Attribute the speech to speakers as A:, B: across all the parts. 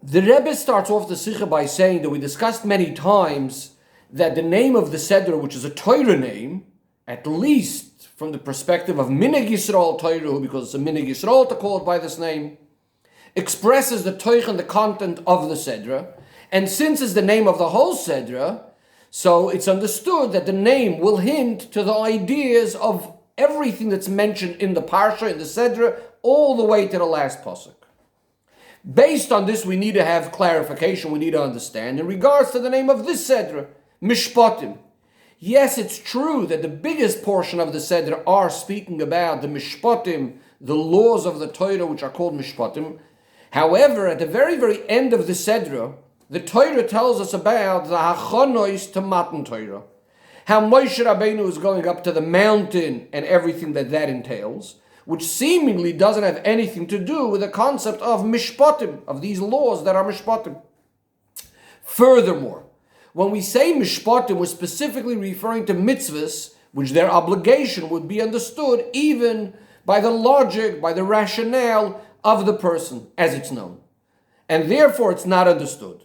A: The Rebbe starts off the Sicha by saying that we discussed many times that the name of the Seder, which is a Torah name, at least from the perspective of Minig Yisrael Torah, because it's a Minig Yisrael to call it by this name, expresses the Toich and the content of the Seder. And since it's the name of the whole Seder, so it's understood that the name will hint to the ideas of everything that's mentioned in the Parsha, in the Seder, all the way to the last Pasuk. Based on this, we need to have clarification, we need to understand. In regards to the name of this Seder, Mishpatim. Yes, it's true that the biggest portion of the Seder are speaking about the Mishpatim, the laws of the Torah, which are called Mishpatim. However, at the very, very end of the Seder, the Torah tells us about the Hachonos to Matan Torah. How Moshe Rabbeinu is going up to the mountain and everything that entails, which seemingly doesn't have anything to do with the concept of Mishpatim, of these laws that are Mishpatim. Furthermore, when we say Mishpatim, we're specifically referring to mitzvahs, which their obligation would be understood even by the logic, by the rationale of the person, as it's known. And therefore it's not understood.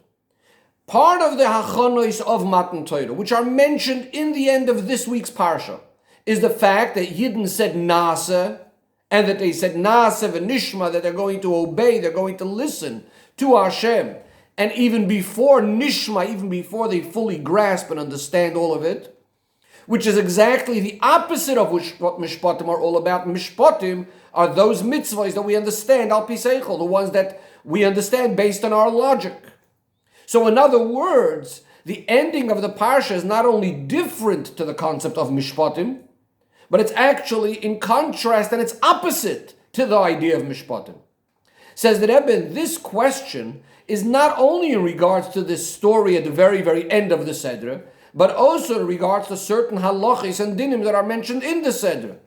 A: Part of the hachonos of Matan Torah, which are mentioned in the end of this week's Parsha, is the fact that Yidden said Nasa, and that they said Nasa v'nishma, that they're going to obey, they're going to listen to Hashem. And even before Nishma, even before they fully grasp and understand all of it, which is exactly the opposite of what Mishpatim are all about. Mishpatim are those mitzvahs that we understand, al pi seichel, the ones that we understand based on our logic. So in other words, the ending of the Parsha is not only different to the concept of Mishpatim, but it's actually in contrast and it's opposite to the idea of Mishpatim. Says the Rebbe, this question is not only in regards to this story at the very, very end of the Seder, but also in regards to certain halachis and dinim that are mentioned in the Seder.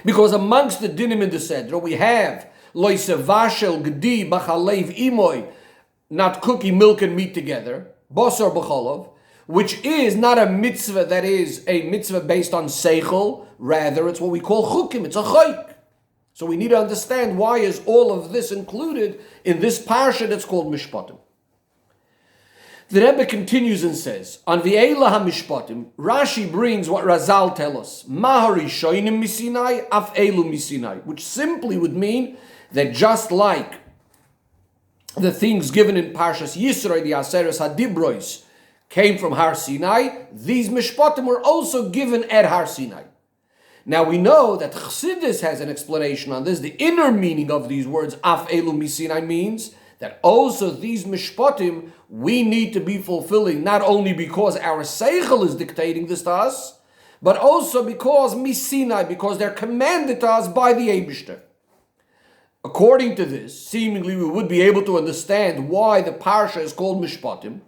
A: Because amongst the dinim in the Seder, we have loise vashel gdi b'chalev imoy, not cooking milk and meat together, basar b'chalav, which is not a mitzvah that is a mitzvah based on seichel, rather it's what we call chukim, it's a chayk. So we need to understand why is all of this included in this parsha that's called Mishpatim. The Rebbe continues and says, on V'eila HaMishpatim, Rashi brings what Razal tells us, Mahari shoinim misinai, af elu misinai, which simply would mean that just like the things given in Parshas Yisro, the Aseres HaDibrois, came from Har Sinai, these Mishpatim were also given at Har Sinai. Now we know that Chassidus has an explanation on this. The inner meaning of these words, Af Elu Misinai, means that also these Mishpatim we need to be fulfilling, not only because our Seichel is dictating this to us, but also because Misinai, because they're commanded to us by the Eibishter. According to this, seemingly we would be able to understand why the Parsha is called Mishpatim,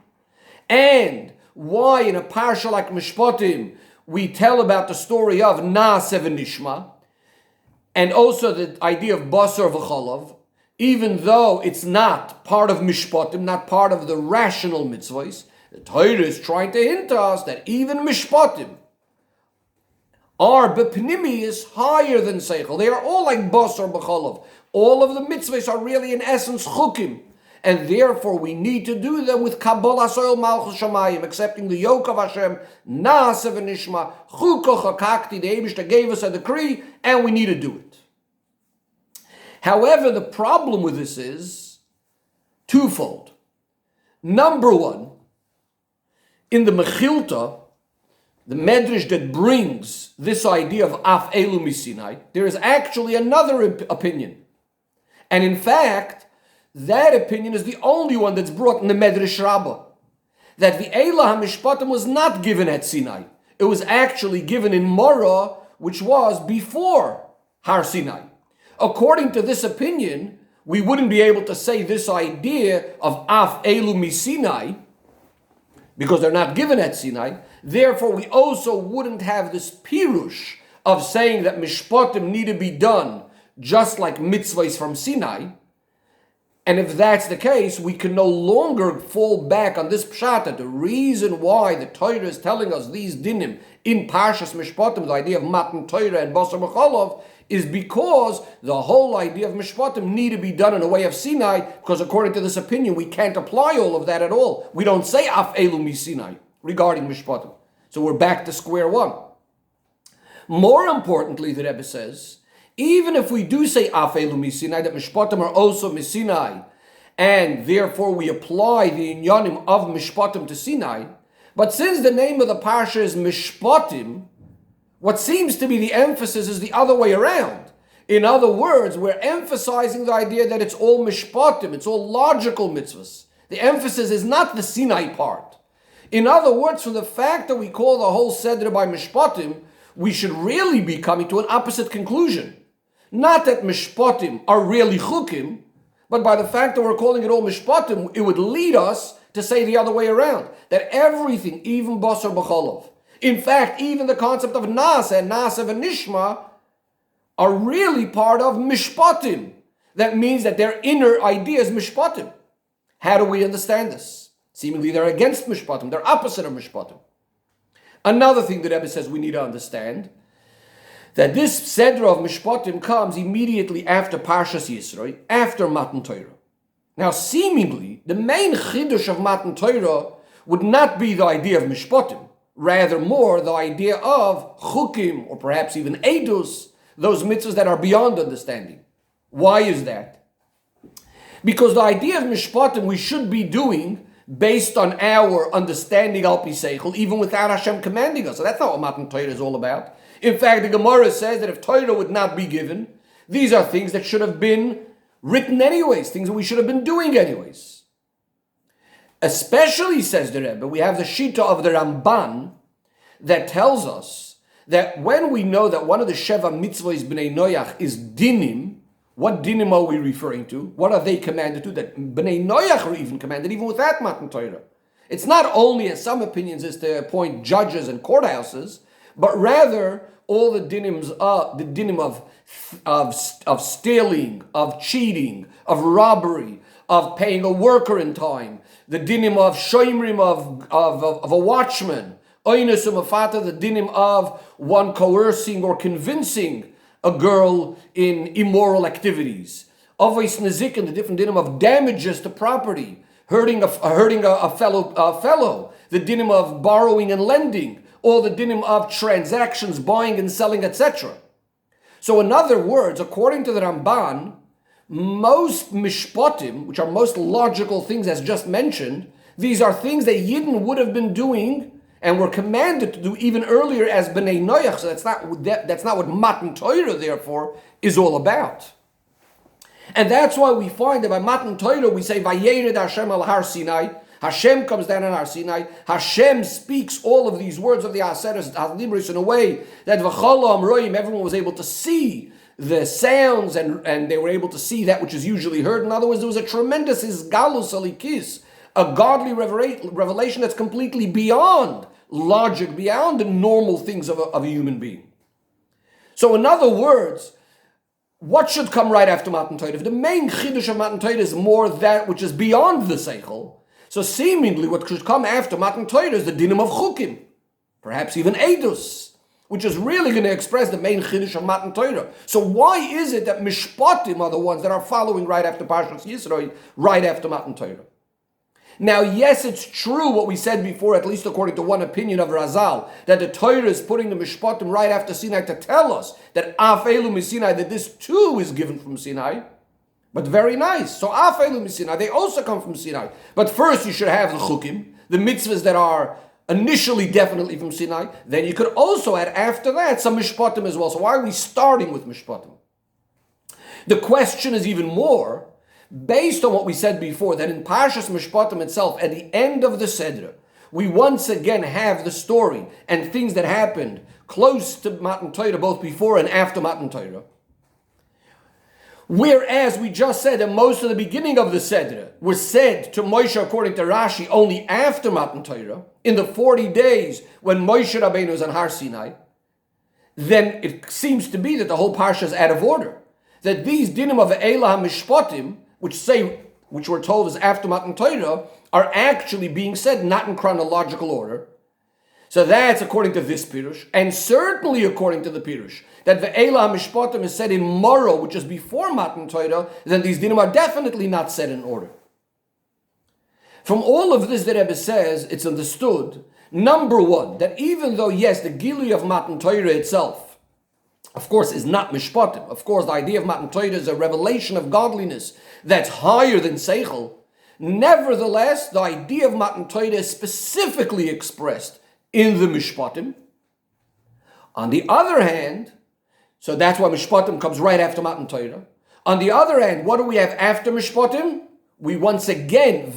A: and why in a Parsha like Mishpatim we tell about the story of Naaseh v'nishma, and also the idea of Basar v'chalav, even though it's not part of Mishpatim, not part of the rational mitzvahs. The Torah is trying to hint to us that even Mishpatim are bepnimius higher than Seichel. They are all like Basar v'chalav. All of the mitzvahs are really in essence chukim. And therefore we need to do them with Kabbalah Soil Malchus Shamayim, accepting the yoke of Hashem, Naaseh v'nishma, Chuko chakakti, the Eibishter gave us a decree, and we need to do it. However, the problem with this is twofold. Number one, in the Mechilta, the Medrash that brings this idea of Af Elu Misinai, there is actually another opinion. And in fact, that opinion is the only one that's brought in the Medrash Rabbah. That the Eilah HaMishpatim was not given at Sinai. It was actually given in Morah, which was before Har Sinai. According to this opinion, we wouldn't be able to say this idea of Af Elu Misinai, because they're not given at Sinai. Therefore, we also wouldn't have this pirush of saying that Mishpatim need to be done just like mitzvahs from Sinai. And if that's the case, we can no longer fall back on this pshat that the reason why the Torah is telling us these dinim in Parshas Mishpatim, the idea of Matan Torah and Basar B'Cholov, is because the whole idea of Mishpatim need to be done in a way of Sinai, because according to this opinion, we can't apply all of that at all. We don't say Af Elu Mi Sinai regarding Mishpatim. So we're back to square one. More importantly, the Rebbe says, even if we do say Af Elu Mi Sinai, that Mishpatim are also Mi Sinai, and therefore we apply the inyanim of Mishpatim to Sinai, but since the name of the parsha is Mishpatim, what seems to be the emphasis is the other way around. In other words, we're emphasizing the idea that it's all Mishpatim, it's all logical mitzvahs. The emphasis is not the Sinai part. In other words, from the fact that we call the whole Seder by Mishpatim, we should really be coming to an opposite conclusion. Not that Mishpatim are really Chukim, but by the fact that we're calling it all Mishpatim, it would lead us to say the other way around. That everything, even Basar B'Cholov, in fact, even the concept of Nasa and Nasa and Nishma are really part of Mishpatim. That means that their inner idea is Mishpatim. How do we understand this? Seemingly they're against Mishpatim, they're opposite of Mishpatim. Another thing that Rebbe says we need to understand, that this Seder of Mishpatim comes immediately after Parshas Yisro, after Matan Torah. Now seemingly, the main Chiddush of Matan Torah would not be the idea of Mishpatim, rather more the idea of Chukim, or perhaps even Edus, those mitzvahs that are beyond understanding. Why is that? Because the idea of Mishpatim we should be doing based on our understanding Al Pi Seichel, even without Hashem commanding us. So that's not what Matan Torah is all about. In fact, the Gemara says that if Torah would not be given, these are things that should have been written anyways, things that we should have been doing anyways. Especially, says the Rebbe, we have the Shita of the Ramban that tells us that when we know that one of the Sheva mitzvahs B'nai Noach is dinim, what dinim are we referring to? What are they commanded to? That B'nai Noach are even commanded, even without Matan Torah. It's not only, as some opinions is to appoint judges and courthouses, but rather all the dinim of stealing, of cheating, of robbery, of paying a worker in time, the dinim of shoimrim, of a watchman, oinus umafata, the dinim of one coercing or convincing a girl in immoral activities, avos nezikin, the different dinim of damages to property, hurting a fellow, the dinim of borrowing and lending, or the dinim of transactions, buying and selling, etc. So in other words, according to the Ramban, most mishpatim, which are most logical things as just mentioned, these are things that Yidden would have been doing and were commanded to do even earlier as B'nai Noach. So that's not what Matan Torah, therefore, is all about. And that's why we find that by Matan Torah we say, Vayered Hashem al Har Sinai. Hashem comes down on Har Sinai. Hashem speaks all of these words of the Aseres HaLibros in a way that V'chol Amroim, everyone was able to see the sounds and they were able to see that which is usually heard. In other words, there was a tremendous Isgalus Alikis, a godly revelation that's completely beyond logic, beyond the normal things of a human being. So in other words, what should come right after Matan Torah? If the main Chiddush of Matan Torah is more that which is beyond the Seichel, so seemingly what should come after Matan Torah is the dinim of Chukim, perhaps even Edus, which is really going to express the main Chiddush of Matan Torah. So why is it that Mishpatim are the ones that are following right after Parshas Yisro, right after Matan Torah? Now, yes, it's true what we said before, at least according to one opinion of Razal, that the Torah is putting the Mishpatim right after Sinai to tell us that Af Elu Misinai, that this too is given from Sinai. But very nice. So Af Elu Misinai, they also come from Sinai. But first you should have the Chukim, the mitzvahs that are initially definitely from Sinai. Then you could also add after that some Mishpatim as well. So why are we starting with Mishpatim? The question is even more, based on what we said before, that in Parshas Mishpatim itself, at the end of the Seder, we once again have the story and things that happened close to Matan Torah, both before and after Matan Torah. Whereas we just said that most of the beginning of the Seder was said to Moshe, according to Rashi, only after Matan Torah, in the 40 days when Moshe Rabbeinu was on Har Sinai, then it seems to be that the whole Parsha is out of order. That these dinim of Eila HaMishpatim, which say which we're told is after Matan Torah, are actually being said not in chronological order. So that's according to this Pirush, and certainly according to the Pirush, that Ve'ela HaMishpatim is said in Moro, which is before Matan Torah, then these dinim are definitely not said in order. From all of this, the Rebbe says, it's understood, number one, that even though, yes, the Gilui of Matan Torah itself, of course, is not Mishpatim. Of course, the idea of Matan Torah is a revelation of godliness that's higher than Seichel. Nevertheless, the idea of Matan Torah is specifically expressed in the Mishpatim. On the other hand, so that's why Mishpatim comes right after Matan Torah. On the other hand, what do we have after Mishpatim? We once again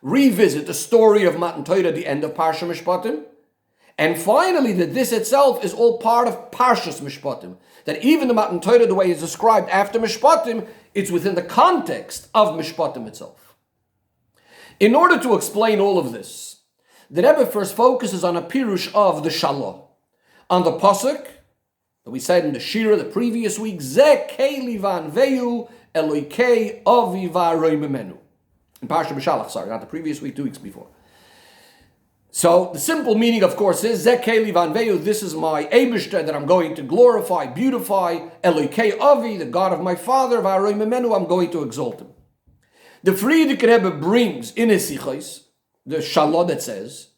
A: revisit the story of Matan Torah, the end of Parsha Mishpatim. And finally, that this itself is all part of Parshas Mishpatim. That even the Matan Torah, the way it's described after Mishpatim, it's within the context of Mishpatim itself. In order to explain all of this, the Rebbe first focuses on a pirush of the Shalah. On the pasuk that we said in the Shira the previous week, Ze Keli Vanveyu Eloikei Avi V'Aroi Memenu. In Parsha B'Shalach, not the previous week, 2 weeks before. So the simple meaning, of course, is Ze Keli Vanveyu, this is my Eibishter that I'm going to glorify, beautify, Eloikei Avi, the God of my father, V'Aroi Memenu, I'm going to exalt him. The Frierdiker Rebbe brings in his Sichos the Shalah that says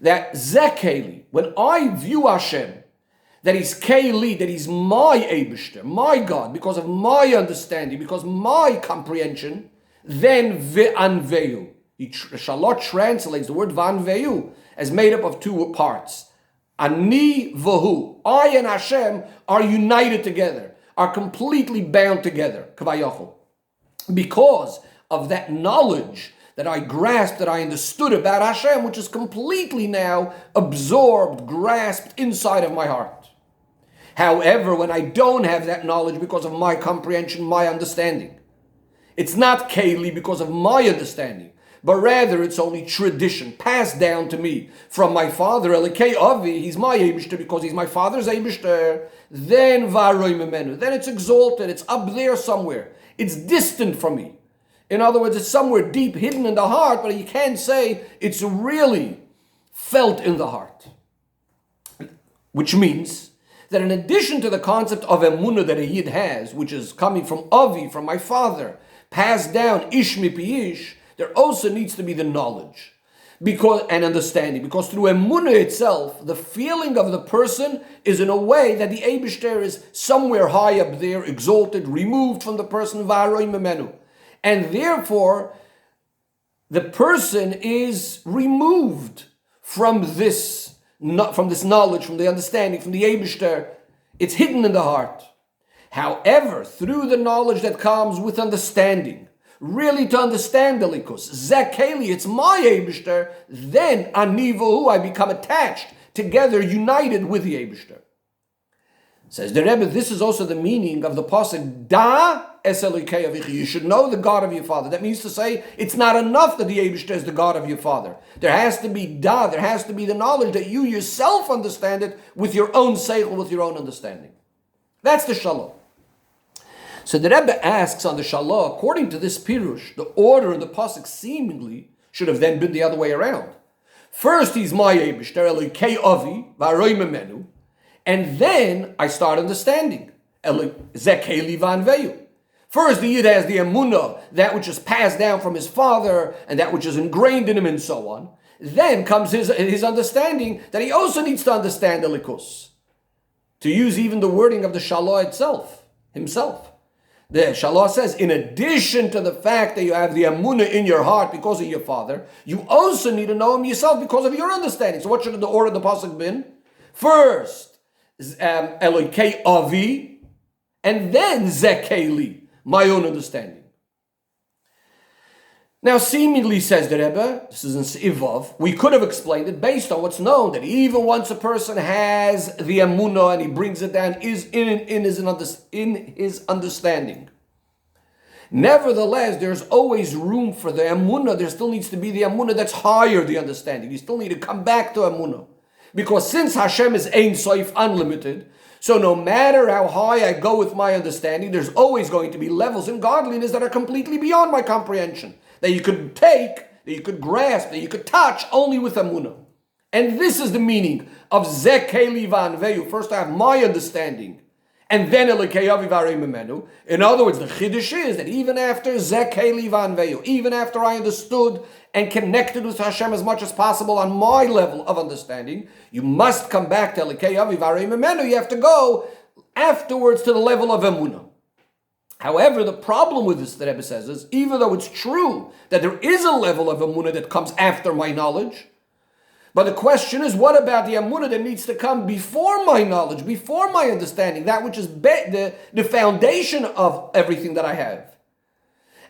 A: that Zekeli, when I view Hashem, that He's Keli, that He's my Eibishter, my God, because of my understanding, because my comprehension, then Ve'anveyu. Shalah translates the word Ve'anveyu as made up of two parts. Ani Vahu. I and Hashem are united together, are completely bound together. Kavayachol. Because of that knowledge that I grasped, that I understood about Hashem, which is completely now absorbed, grasped inside of my heart. However, when I don't have that knowledge because of my comprehension, my understanding, it's not Keli because of my understanding, but rather it's only tradition passed down to me from my father, Elikei Avi, he's my Eibishter because he's my father's Eibishter, then V'Aroi Memenu, then it's exalted, it's up there somewhere, it's distant from me. In other words, it's somewhere deep hidden in the heart, but you can't say it's really felt in the heart. Which means that in addition to the concept of emunah that a yid has, which is coming from Avi, from my father, passed down ish mipi ish, there also needs to be the knowledge and understanding. Because through emunah itself, the feeling of the person is in a way that the Eibishter is somewhere high up there, exalted, removed from the person, V'Aroi Memenu. And therefore, the person is removed from this knowledge, from the understanding, from the Eibishter. It's hidden in the heart. However, through the knowledge that comes with understanding, really to understand the likus, Zekeli, it's my Eibishter, then Anivu, I become attached, together, united with the Eibishter. Says the Rebbe, this is also the meaning of the pasuk, Da es Elikei Avicha. You should know the God of your father. That means to say, it's not enough that the Eibishter is the God of your father. There has to be Da, there has to be the knowledge that you yourself understand it with your own seichel, with your own understanding. That's the Shalah. So the Rebbe asks on the Shalah, according to this Pirush, the order in the pasuk seemingly should have then been the other way around. First, he's my Eibishter, Elikei Avi, V'Aroi Memenu. And then I start understanding. Zekeli Vanveyu. First, the Yid has the emunah, that which is passed down from his father, and that which is ingrained in him, and so on. Then comes his understanding that he also needs to understand the likus. To use even the wording of the Shalah himself. The Shalah says, in addition to the fact that you have the emunah in your heart because of your father, you also need to know him yourself because of your understanding. So what should the order of the pasuk been? First, Eloikei Avi, and then Zekeli, my own understanding. Now, seemingly, says the Rebbe, this is in Se'ivav, we could have explained it based on what's known, that even once a person has the emunah and he brings it down, is in his understanding. Nevertheless, there's always room for the emunah. There still needs to be the emunah that's higher, the understanding. You still need to come back to emunah. Because since Hashem is Ein Sof, unlimited, So no matter how high I go with my understanding, there's always going to be levels in godliness that are completely beyond my comprehension, that you could take, that you could grasp, that you could touch only with emunah. And this is the meaning of Zeh Keli V'Anveyu. First I have my understanding, and then Elokei Avi V'Arei Mimenu. In other words, the Chiddush is that even after Zeh Keli V'Anveyu, even after I understood and connected with Hashem as much as possible on my level of understanding, you must come back to Elokei Avi V'Arei Mimenu. You have to go afterwards to the level of emunah. However, the problem with this, the Rebbe says, is even though it's true that there is a level of emunah that comes after my knowledge, but the question is, what about the emunah that needs to come before my knowledge, before my understanding, that which is the foundation of everything that I have?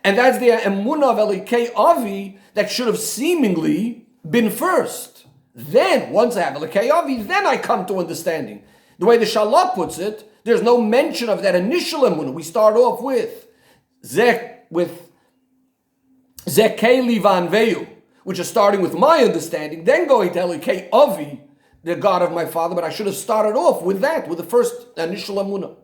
A: And that's the emunah of Elokei Avi that should have seemingly been first. Then, once I have Elokei Avi, then I come to understanding. The way the Shalach puts it, there's no mention of that initial emunah. We start off with Zeh Keli V'Anveyu, which is starting with my understanding, then going to Elokei Avi, the God of my father, but I should have started off with that, with the first initial emunah.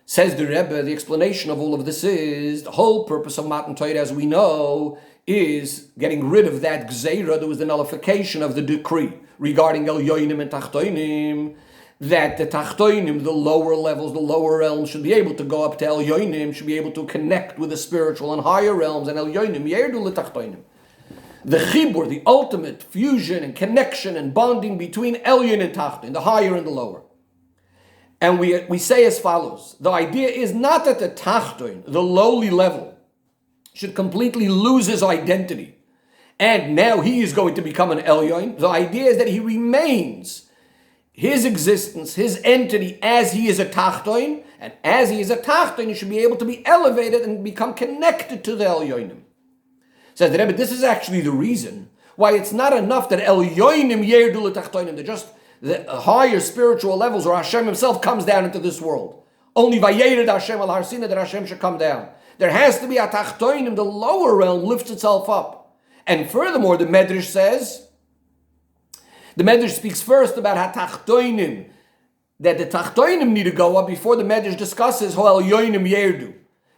A: Says the Rebbe, the explanation of all of this is, the whole purpose of Matan Torah, as we know, is getting rid of that gzeira. There was the nullification of the decree regarding Elyonim and Tachtoinim, that the Tachtoinim, the lower levels, the lower realms, should be able to go up to Elyonim, should be able to connect with the spiritual and higher realms, and Elyonim, Yerdu L'Tachtoinim. The chibur, the ultimate fusion and connection and bonding between Elyon and Tachton, the higher and the lower. And we say as follows: the idea is not that the Tachton, the lowly level, should completely lose his identity, and now he is going to become an Elyon. The idea is that he remains his existence, his entity, as he is a Tachton, and as he is a Tachton, he should be able to be elevated and become connected to the Elyonim. Says the Rebbe, this is actually the reason why it's not enough that Elyonim Yerdu L'Tachtonim, that just the higher spiritual levels, or Hashem himself comes down into this world. Only Vayered Hashem al Har Sinai, that Hashem should come down. There has to be a Tachtonim, the lower realm lifts itself up. And furthermore, the Medrash says, the Medrash speaks first about HaTachtonim, that the Tachtonim need to go up before the Medrash discusses Ho Elyonim Yerdu.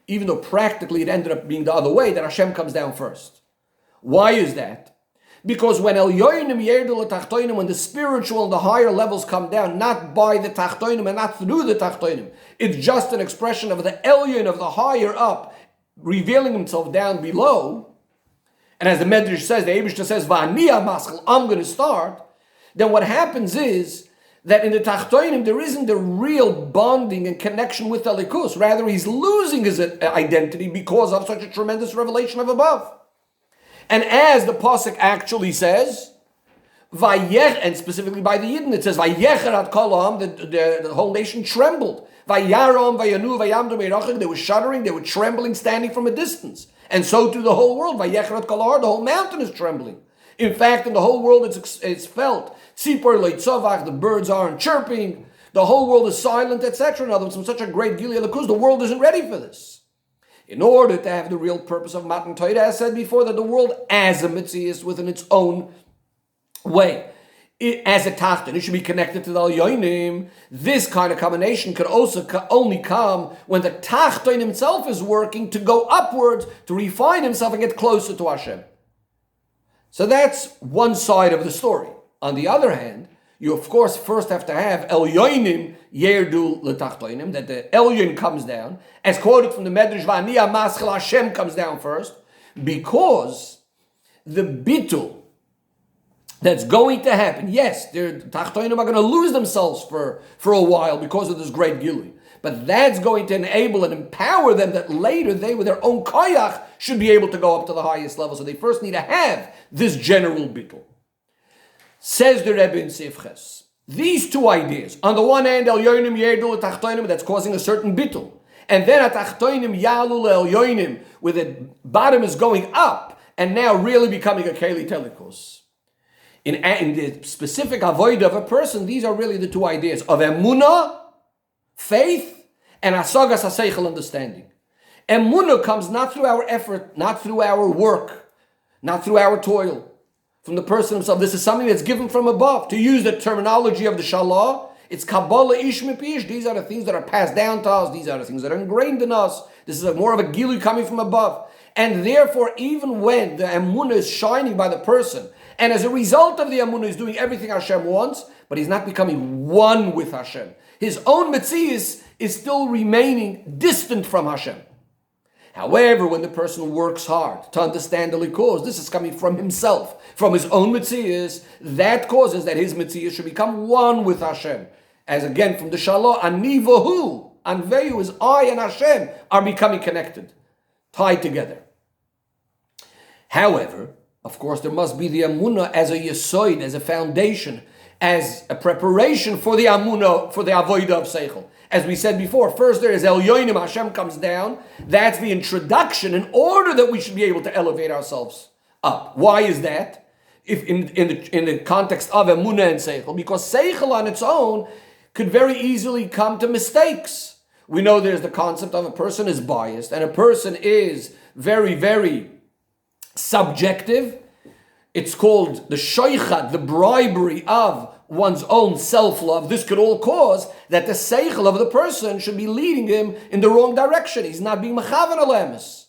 A: Even though practically it ended up being the other way, that Hashem comes down first. Why is that? Because when Elyonim Yerdu L'Tachtonim, when the spiritual and the higher levels come down, not by the Tachtonim and not through the Tachtonim, it's just an expression of the Elyon, of the higher up, revealing himself down below. And as the Medrash says, the Eibishter says, V'ani ha'maschel, I'm going to start. Then what happens is that in the Tachtonim there isn't a real bonding and connection with Elikus. Rather, he's losing his identity because of such a tremendous revelation of above. And as the Pasuk actually says, Vayech, and specifically by the Yidden, it says, Vayecher ad kol ha'am, the whole nation trembled. Vayarom, vayanu, vayamdu meirachik, they were shuddering, they were trembling, standing from a distance. And so too the whole world, Vayecher ad kol ha'ar, the whole mountain is trembling. In fact, in the whole world it's felt. Tzipor leitzovach, the birds aren't chirping, the whole world is silent, etc. In other words, from such a great Gilead Lakuz, the world isn't ready for this. In order to have the real purpose of Matan Torah, as said before, that the world as a mitzvah is within its own way. As a tachton, it should be connected to the Elyonim. This kind of combination could also only come when the tachton himself is working to go upwards, to refine himself and get closer to Hashem. So that's one side of the story. On the other hand, you of course first have to have Elyonim Yerdu L'Tachtonim, that the Elyon comes down, as quoted from the Medrash, V'ani ha'maschel, Hashem comes down first, because the bitul that's going to happen, yes, the Tachtonim are going to lose themselves for a while because of this great Gili, but that's going to enable and empower them that later they, with their own koyach, should be able to go up to the highest level. So they first need to have this general bitul. Says the Rebbe in Sifches, these two ideas, on the one hand, Elyonim Yerdu L'Tachtonim, that's causing a certain bitul, and then Tachtonim Yalu L'Elyonim, where the bottom is going up, and now really becoming a Keli Telikos. In the specific avoid of a person, these are really the two ideas of emunah, faith, and asagas haseichel, understanding. Emunah comes not through our effort, not through our work, not through our toil, from the person himself. This is something that's given from above. To use the terminology of the Shalah, It's Kabbalah ish mipish. These are the things that are passed down to us. These are the things that are ingrained in us. This is more of a gilui coming from above. And therefore, even when the emunah is shining by the person, and as a result of the emunah is doing everything Hashem wants, but he's not becoming one with Hashem. His own metzius is still remaining distant from Hashem. However, when the person works hard to understand the likus, this is coming from himself, from his own metzius, that causes that his metzius should become one with Hashem. As again from the Shalom, Ani v'hu, Anveyu is I and Hashem are becoming connected, tied together. However, of course, there must be the Amunah as a Yesoid, as a foundation, as a preparation for the Amunah, for the Avodah of Seichel. As we said before, first there is El Yoinim, Hashem comes down. That's the introduction in order that we should be able to elevate ourselves up. Why is that? If in the context of Amunah and Seichel, because Seichel on its own could very easily come to mistakes. We know there's the concept of a person is biased and a person is very, very subjective. It's called the shoichat, the bribery of one's own self-love. This could all cause that the seichel of the person should be leading him in the wrong direction. He's not being mechavan alemis.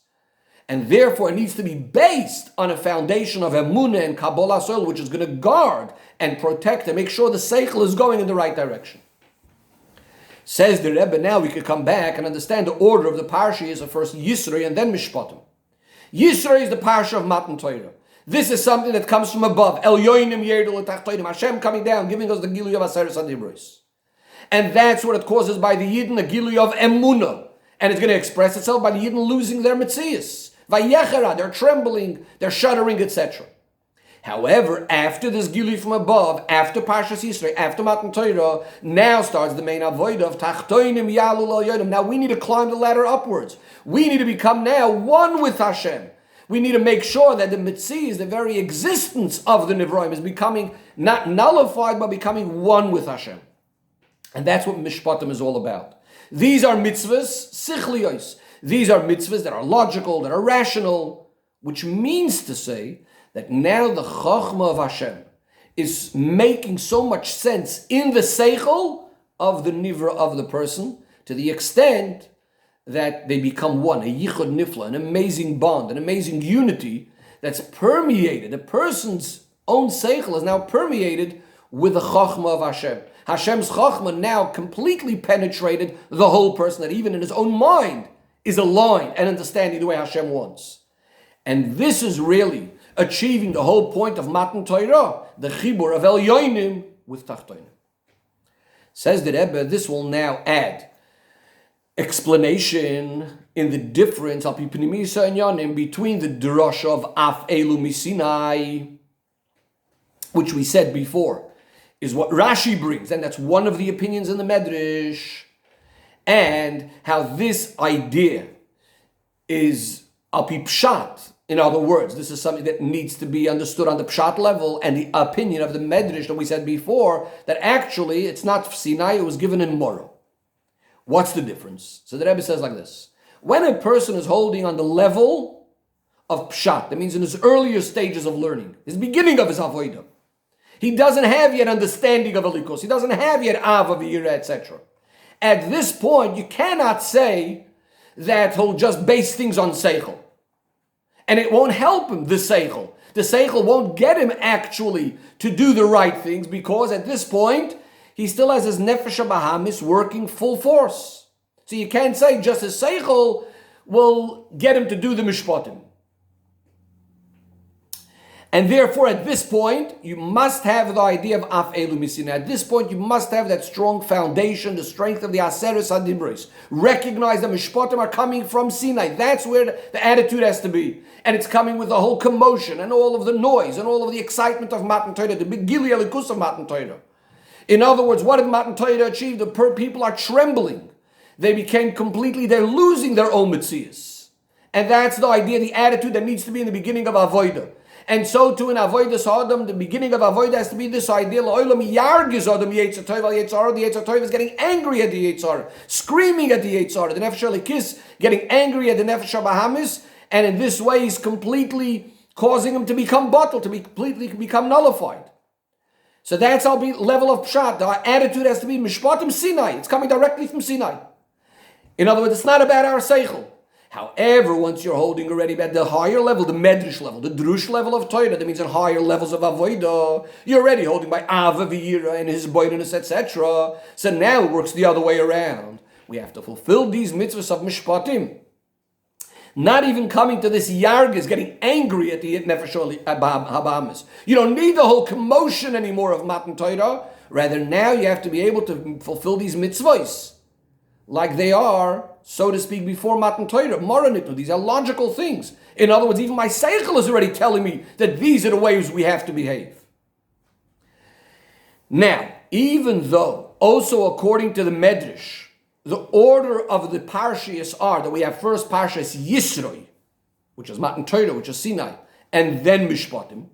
A: And therefore it needs to be based on a foundation of emunah and kabbalah soil, which is going to guard and protect and make sure the seichel is going in the right direction. Says the Rebbe, now we could come back and understand the order of the parsha is first Yisroi and then Mishpatim. Yisroi is the parsha of Matan Torah. This is something that comes from above. El Yoinim Yerdul Tachtoinim. Hashem coming down, giving us the Gilui of Aseres Adibros. And that's what it causes by the Yidden, the Gilui of Emunah. And it's going to express itself by the Yidden losing their Metzias. Vayechera, they're trembling, they're shuddering, etc. However, after this Gilui from above, after Parshas Yisroi, after Matan Torah, now starts the main avodah of Tachtoinim Yalul Al Yoinim. Now we need to climb the ladder upwards. We need to become now one with Hashem. We need to make sure that the Metzias, the very existence of the Nivroim, is becoming not nullified, but becoming one with Hashem. And that's what Mishpatim is all about. These are mitzvahs, sichliyos. These are mitzvahs that are logical, that are rational, which means to say that now the Chachma of Hashem is making so much sense in the Seichel of the Nivra of the person, to the extent that they become one, a yichud nifla, an amazing bond, an amazing unity that's permeated. A person's own Seichel is now permeated with the Chachma of Hashem. Hashem's Chachma now completely penetrated the whole person, that even in his own mind is aligned and understanding the way Hashem wants. And this is really achieving the whole point of Matan Torah, the Chibur of El Yoinim with Tachtoinim. Says the Rebbe, this will now add explanation in the difference between the drasha of Af Elu Misinai, which we said before, is what Rashi brings, and that's one of the opinions in the Medrash, and how this idea is al pi pshat. In other words, this is something that needs to be understood on the pshat level, and the opinion of the Medrash that we said before, that actually it's not Sinai, it was given in Moro. What's the difference? So the Rebbe says like this. When a person is holding on the level of pshat, that means in his earlier stages of learning, his beginning of his avodah, he doesn't have yet understanding of Elikos, he doesn't have yet av of Yira, etc. At this point, you cannot say that he'll just base things on Seichel. And it won't help him, the Seichel. The Seichel won't get him actually to do the right things, because at this point, he still has his Nefesh HaBahamis working full force. So you can't say just his Seichel will get him to do the Mishpatim. And therefore, at this point, you must have the idea of Af Elu Misina. At this point, you must have that strong foundation, the strength of the Aseres HaDibros. Recognize that Mishpatim are coming from Sinai. That's where the attitude has to be. And it's coming with the whole commotion and all of the noise and all of the excitement of Matan Torah, the big Gili Elikus of Matan Torah. In other words, what did Matan Torah achieve? The people are trembling. They became they're losing their own Metzias. And that's the idea, the attitude that needs to be in the beginning of Avodah. And so too in Avodah Sodom, the beginning of Avodah has to be this idea, the Yetzer Tov is getting angry at the Yetzer, screaming at the Yetzer, the Nefesh HaLekis getting angry at the Nefesh HaBahamis, and in this way he's completely causing him to become bottled, to completely become nullified. So that's our level of pshat. Our attitude has to be Mishpatim Sinai. It's coming directly from Sinai. In other words, it's not about our seichel. However, once you're holding already at the higher level, the medrash level, the drush level of Torah, that means in higher levels of avodah, you're already holding by Ava V'yira and his boinus, etc. So now it works the other way around. We have to fulfill these mitzvahs of Mishpatim. Not even coming to this yargis, getting angry at the Nefesh Habamis. You don't need the whole commotion anymore of Matan Torah. Rather, now you have to be able to fulfill these mitzvahs like they are, so to speak, before Matan Torah. Moranitu, these are logical things. In other words, even my seichel is already telling me that these are the ways we have to behave. Now, even though, also according to the Medrash, the order of the parshas are that we have first parshas Yisroi, which is Matan Torah, which is Sinai, and then Mishpatim,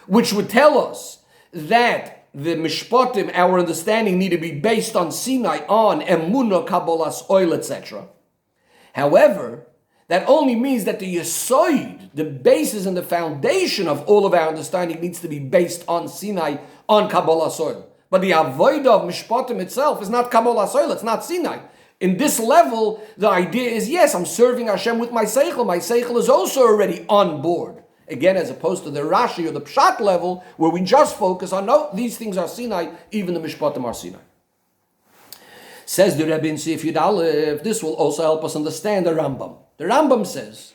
A: which would tell us that the Mishpatim, our understanding, need to be based on Sinai, on Emunah, Kabbalas, oil, etc. However, that only means that the Yesoid, the basis and the foundation of all of our understanding, needs to be based on Sinai, on Kabbalas, oil. But the avodah of Mishpatim itself is not Kabbalas oil, it's not Sinai. In this level, the idea is, yes, I'm serving Hashem with my seichel. My seichel is also already on board. Again, as opposed to the Rashi or the Pshat level, where we just focus on, no, these things are Sinai, even the Mishpatim are Sinai. Says the Rebbe in Sif Yud Aleph, this will also help us understand the Rambam. The Rambam says,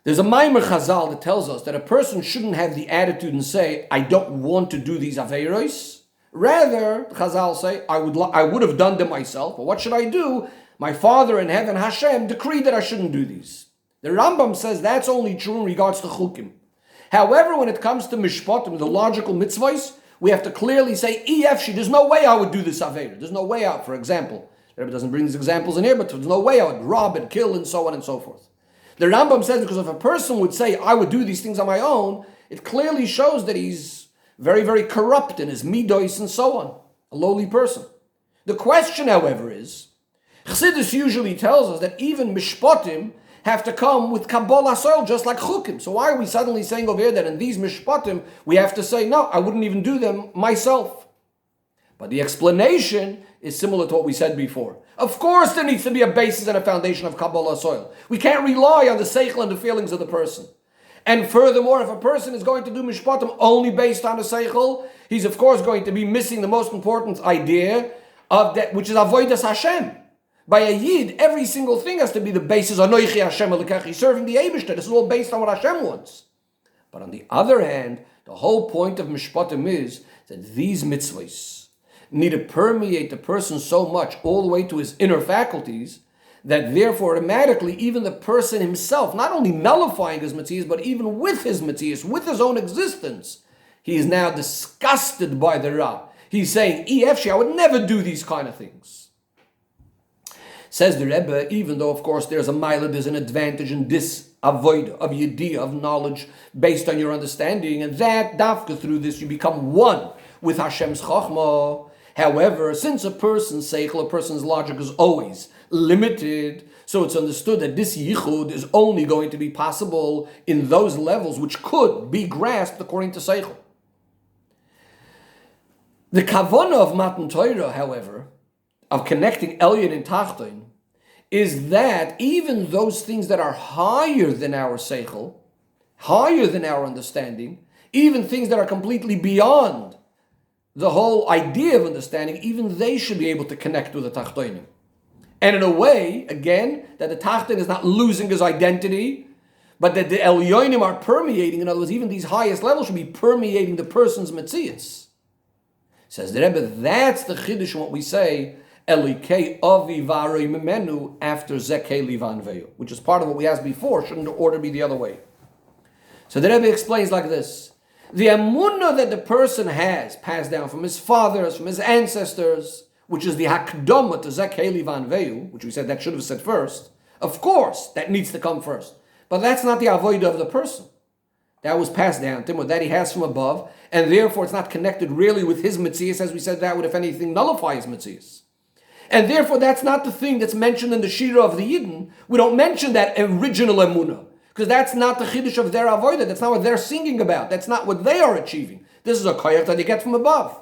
A: there's a Maimer Chazal that tells us that a person shouldn't have the attitude and say, I don't want to do these Aveiros. Rather, Chazal say, I would have done them myself, but what should I do? My Father in heaven, Hashem, decreed that I shouldn't do these. The Rambam says that's only true in regards to Chukim. However, when it comes to Mishpatim, the logical mitzvahs, we have to clearly say, there's no way I would do this Aveir. There's no way out, for example. The Rebbe doesn't bring these examples in here, but there's no way I would rob and kill and so on and so forth. The Rambam says, because if a person would say, I would do these things on my own, it clearly shows that he's very, very corrupt in his midos and so on. A lowly person. The question, however, is, Chassidus usually tells us that even Mishpatim have to come with Kabbalah soil, just like Chukim. So why are we suddenly saying over here that in these Mishpatim, we have to say, no, I wouldn't even do them myself? But the explanation is similar to what we said before. Of course there needs to be a basis and a foundation of Kabbalah soil. We can't rely on the seichel and the feelings of the person. And furthermore, if a person is going to do Mishpatim only based on the seichel, he's of course going to be missing the most important idea of that, which is avodas Hashem. By a Yid, every single thing has to be the basis of Anoichi Hashem Elokecha, serving the Eibishter. This is all based on what Hashem wants. But on the other hand, the whole point of Mishpatim is that these mitzvahs need to permeate the person so much, all the way to his inner faculties, that therefore automatically even the person himself, not only nullifying his mitzvahs, but even with his mitzvahs, with his own existence, he is now disgusted by the Ra. He's saying, I would never do these kind of things. Says the Rebbe, even though, of course, there's an advantage in this avodah, of yediyah, of knowledge, based on your understanding, and that, dafka, through this, you become one with Hashem's chokhmah. However, since a person's seichel, a person's logic is always limited, so it's understood that this yichud is only going to be possible in those levels which could be grasped according to seichel. The kavanah of Matan Torah, however, of connecting Elyon and Tachton, is that even those things that are higher than our seichel, higher than our understanding, even things that are completely beyond the whole idea of understanding, even they should be able to connect with the Tachtonim. And in a way, again, that the Tachton is not losing his identity, but that the Elyonim are permeating. In other words, even these highest levels should be permeating the person's metzias. Says the Rebbe, that's the chiddush in what we say, Elikei avi varei memenu after zekei livan veyu, which is part of what we asked before. Shouldn't the order be the other way? So the Rebbe explains like this. The emunah that the person has passed down from his fathers, from his ancestors, which is the hakdama to zekei livan veyu, which we said that should have said first. Of course, that needs to come first. But that's not the avodah of the person. That was passed down to him, or that he has from above, and therefore it's not connected really with his metzias, as we said that would, if anything, nullify his metzias. And therefore that's not the thing that's mentioned in the Shira of the Yidden. We don't mention that original emunah, because that's not the chiddush of their avodah. That's not what they're singing about. That's not what they are achieving. This is a koyach that you get from above.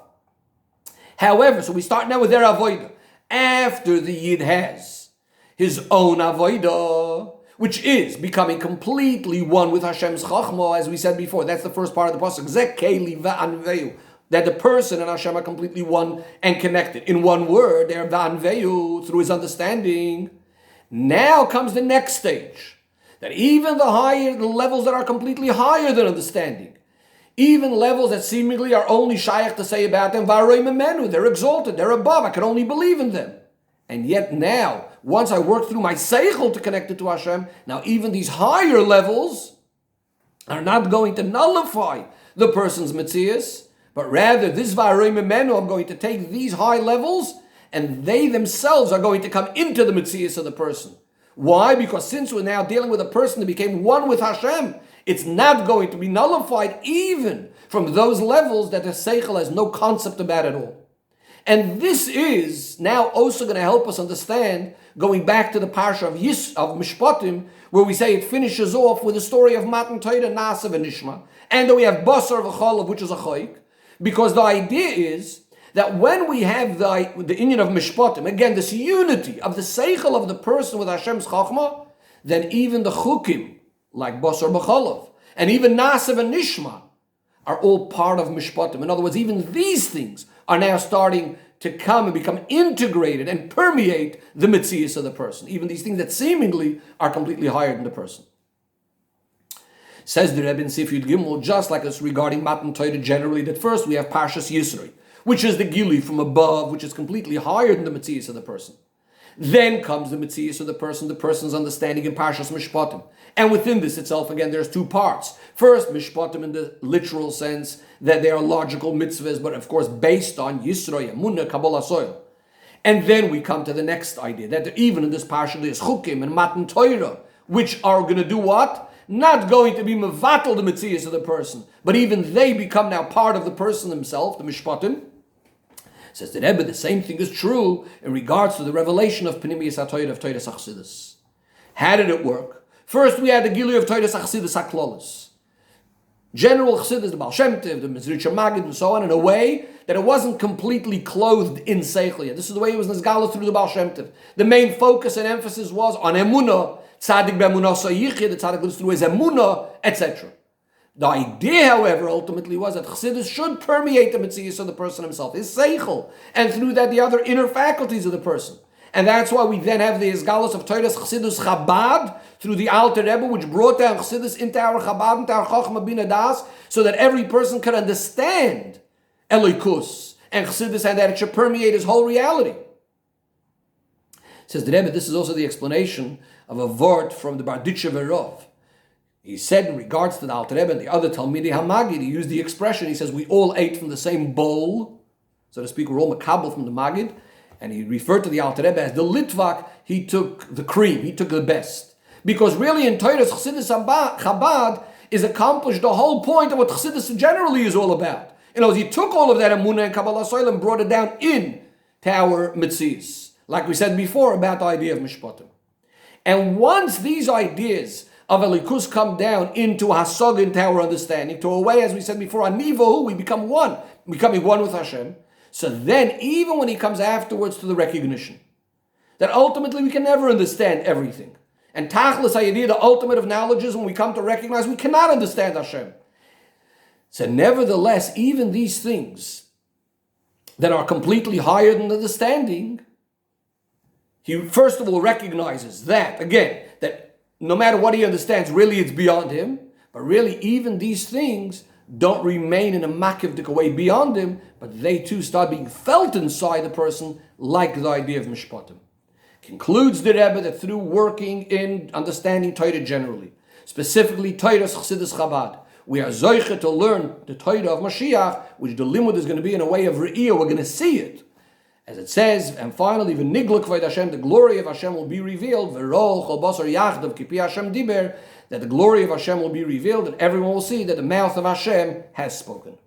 A: However, so we start now with their avodah. After the Yid has his own avodah, which is becoming completely one with Hashem's chachma, as we said before. That's the first part of the pasuk. Zeh keli va'anveyu. That the person and Hashem are completely one and connected. In one word, they're va'anveyu, through his understanding. Now comes the next stage. That even the levels that are completely higher than understanding, even levels that seemingly are only shaykh to say about them, v'arei memenu, they're exalted, they're above, I can only believe in them. And yet now, once I work through my seichel to connect it to Hashem, now even these higher levels are not going to nullify the person's metzias, but rather this v'arei memenu, I'm going to take these high levels and they themselves are going to come into the metzias of the person. Why? Because since we're now dealing with a person that became one with Hashem, it's not going to be nullified even from those levels that the seichel has no concept about at all. And this is now also going to help us understand, going back to the parsha of Mishpatim, where we say it finishes off with the story of Matan Torah, Nasav and Nishma, and then we have Basar v'Chalav, which is a chayik, because the idea is that when we have the inyan of Mishpatim, again, this unity of the seichel of the person with Hashem's chachma, then even the chukim, like Basar v'Chalav, and even Nasav and Nishma, are all part of Mishpatim. In other words, even these things are now starting to come and become integrated and permeate the metzias of the person. Even these things that seemingly are completely higher than the person. Says the Rebbe in Sif Yud Gimel, just like us regarding Matan Torah generally, that first we have Parshas Yisroi, which is the Gili from above, which is completely higher than the metzias of the person. Then comes the metzias of the person's understanding in Parshas Mishpatim. And within this itself, again, there's two parts. First, Mishpatim in the literal sense that they are logical mitzvahs, but of course based on Yisroi, Emunah, Kabbalah, Soil. And then we come to the next idea, that even in this parsha there's Chukim and Matan Torah, which are going to do what? Not going to be mevatel the metzias of the person, but even they become now part of the person himself, the Mishpatim. Says the Rebbe, the same thing is true in regards to the revelation of Pnimiyas HaTorah of Torah Achsidus. How did it work? First, we had the Gilui of Torah Achsidus HaKlolis. General Chassidus, the Baal Shem Tov, the Mizritcha Magid, and so on, in a way that it wasn't completely clothed in Seichel. This is the way it was Nizgala through the Baal Shem Tov. The main focus and emphasis was on Emunah, Tzadik Be'emunah Sayichid, the Tzadik goes through his Emunah, etc. The idea, however, ultimately was that Chassidus should permeate the Metzias of the person himself, his Seichel, and through that the other inner faculties of the person. And that's why we then have the Izgalus of Torah's Chassidus Chabad through the Alter Rebbe, which brought down Chassidus into our Chabad, into our Chochmah Bina Das, so that every person can understand Elokus and Chassidus, and that it should permeate his whole reality. Says the Rebbe, this is also the explanation of a word from the Barditchev Erov. He said in regards to the Alter Rebbe and the other Talmidei HaMagid, he used the expression, he says, we all ate from the same bowl, so to speak, we're all makabel from the Magid, and he referred to the Alter Rebbe as the Litvak, he took the cream, he took the best. Because really in Torah's Chassidus Chabad is accomplished the whole point of what Chassidus generally is all about. You know, he took all of that Emunah and Kabbalah Soil and brought it down in to our Metzias, like we said before about the idea of Mishpatim. And once these ideas of Elikus come down into Hasog, into our understanding, to a way, as we said before, Anivahu, we become one, becoming one with Hashem. So then, even when he comes afterwards to the recognition, that ultimately we can never understand everything. And Tachlis idea, the ultimate of knowledge is when we come to recognize we cannot understand Hashem. So nevertheless, even these things that are completely higher than understanding, he first of all recognizes that, again, that no matter what he understands, really it's beyond him. But really, even these things don't remain in a makivdik way beyond him, but they too start being felt inside the person, like the idea of Mishpatim. Concludes the Rebbe that through working in understanding Torah generally, specifically Torah's Chassidus Chabad, we are zoiche to learn the Torah of Mashiach, which the limud is going to be in a way of re'iyah, we're going to see it. As it says, and finally, v'nigla kvod Hashem, the glory of Hashem will be revealed, v'ro chol basar yachdav kipi Hashem diber, that the glory of Hashem will be revealed, and everyone will see that the mouth of Hashem has spoken.